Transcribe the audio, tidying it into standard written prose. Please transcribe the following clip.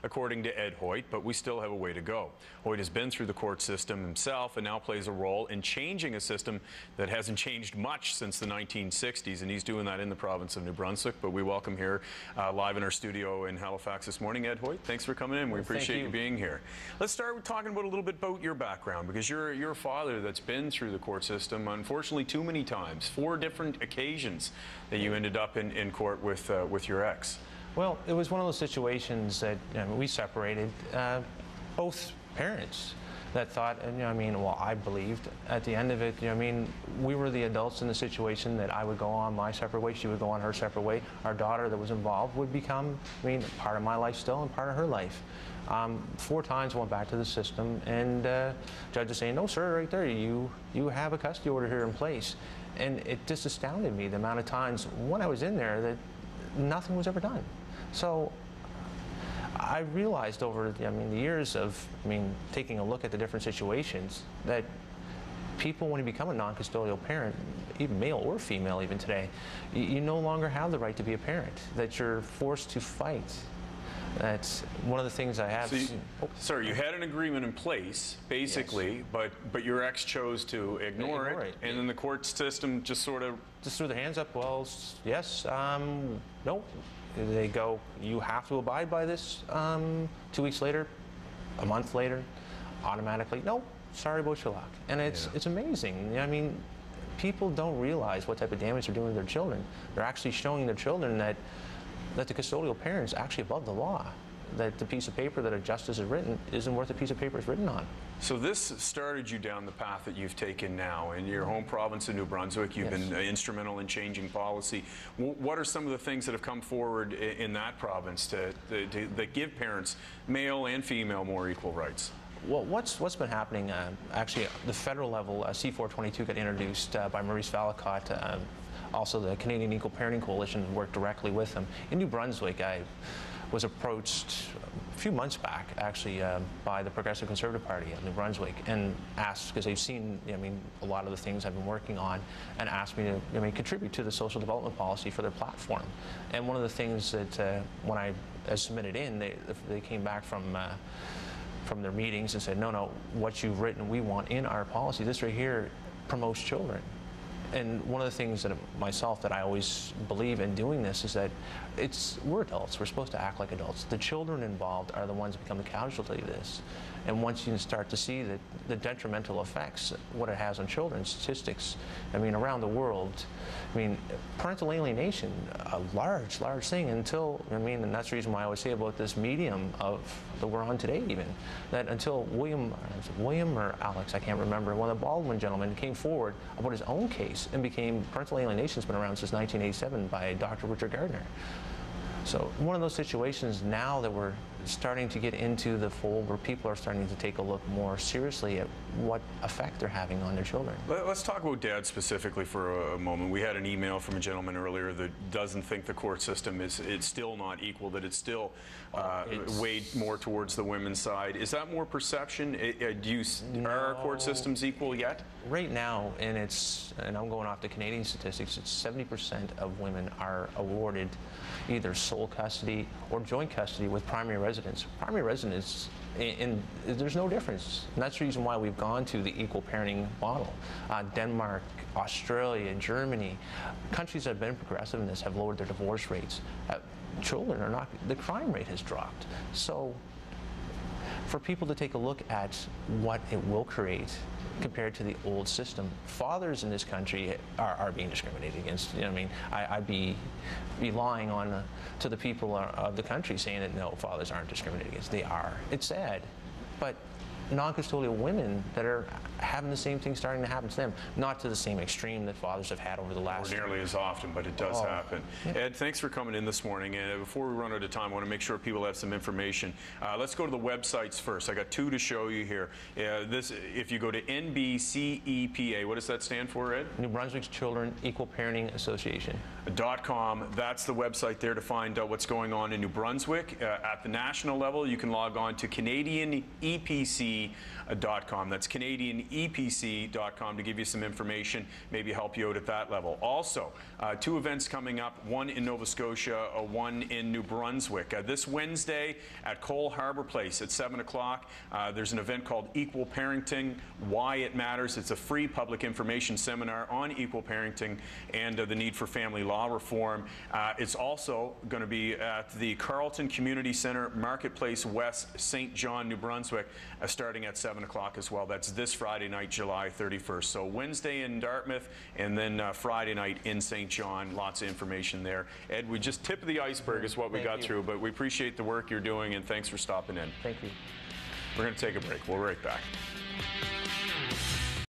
according to Ed Hoyt, but we still have a way to go. Hoyt has been through the court system himself and now plays a role in changing a system that hasn't changed much since the 1960s, and he's doing that in the province of New Brunswick. But we welcome here live in our studio in Halifax this morning, Ed Hoyt. Thanks for coming in. We appreciate you being here. Let's start with talking about a little bit about your background, because you're a father that's been through the court system, unfortunately, too many times. 4 different occasions that you ended up in court with your ex. Well, it was one of those situations that we separated, both parents that thought, and well, I believed at the end of it, we were the adults in the situation that I would go on my separate way, she would go on her separate way. Our daughter that was involved would become, part of my life still and part of her life. 4 times I went back to the system, and judge is saying, no, sir, right there, you have a custody order here in place. And it just astounded me the amount of times when I was in there that nothing was ever done. So I realized over the years of taking a look at the different situations that people, when you become a non-custodial parent, even male or female even today, you no longer have the right to be a parent, that you're forced to fight. That's one of the things I have. So you had an agreement in place, basically, yes, but your ex chose to ignore it, and then the court system just sort of threw their hands up. Well, yes, no. They go, you have to abide by this. 2 weeks later, a month later, automatically, no, sorry about your luck. And it's amazing. People don't realize what type of damage they're doing to their children. They're actually showing their children that the custodial parent's actually above the law, that the piece of paper that a justice has written isn't worth the piece of paper it's written on. So this started you down the path that you've taken now. In your home province of New Brunswick, you've been instrumental in changing policy. What are some of the things that have come forward in that province that give parents, male and female, more equal rights? Well, what's been happening, actually, at the federal level, C-422 got introduced by Maurice Vallicott. Also, the Canadian Equal Parenting Coalition worked directly with them. In New Brunswick, I was approached a few months back, actually, by the Progressive Conservative Party of New Brunswick, and asked, because they've seen, a lot of the things I've been working on, and asked me to, contribute to the social development policy for their platform. And one of the things that, when I submitted in, they came back from their meetings and said, no, what you've written, we want in our policy. This right here promotes children. And one of the things that myself that I always believe in doing this is that we're adults. We're supposed to act like adults. The children involved are the ones that become the casualty of this. And once you start to see the detrimental effects, what it has on children, statistics, around the world, parental alienation, a large thing until, and that's the reason why I always say about this medium that we're on today even, that until William or Alex, I can't remember, one of the Baldwin gentlemen came forward about his own case and became, parental alienation has been around since 1987 by Dr. Richard Gardner. So one of those situations now that we're starting to get into the fold where people are starting to take a look more seriously at what effect they're having on their children. Let's talk about Dad specifically for a moment. We had an email from a gentleman earlier that doesn't think the court system it's still not equal, that it's still weighed more towards the women's side. Is that more perception? Are our court systems equal yet? Right now, and I'm going off the Canadian statistics, it's 70% of women are awarded either sole custody or joint custody with primary residence. Primary residence, and there's no difference. And that's the reason why we've gone to the equal parenting model. Denmark, Australia, Germany, countries that have been progressive in this have lowered their divorce rates. Children are not, the crime rate has dropped. So for people to take a look at what it will create compared to the old system, fathers in this country are being discriminated against. I'd be lying on to the people of the country saying that no, fathers aren't discriminated against. They are. It's sad, but non-custodial women that are having the same thing starting to happen to them, not to the same extreme that fathers have had over the last. Or nearly as often, but it does happen. Yeah. Ed, thanks for coming in this morning. And before we run out of time, I want to make sure people have some information. Let's go to the websites first. I got 2 to show you here. If you go to NBCEPA, what does that stand for, Ed? New Brunswick's Children Equal Parenting Association. .com. That's the website there to find out what's going on in New Brunswick. At the national level, you can log on to Canadian EPC CanadianEPC.com. That's CanadianEPC.com to give you some information, maybe help you out at that level. Also, 2 events coming up, one in Nova Scotia, one in New Brunswick. This Wednesday at Cole Harbour Place at 7 o'clock, there's an event called Equal Parenting, Why It Matters. It's a free public information seminar on equal parenting and the need for family law reform. It's also going to be at the Carleton Community Centre, Marketplace West, St. John, New Brunswick, starting at 7 o'clock as well. That's this Friday night, July 31st. So Wednesday in Dartmouth, and then Friday night in St. John. Lots of information there. Ed, we just tip of the iceberg is what we got through, but we appreciate the work you're doing, and thanks for stopping in. Thank you. We're going to take a break. We'll be right back.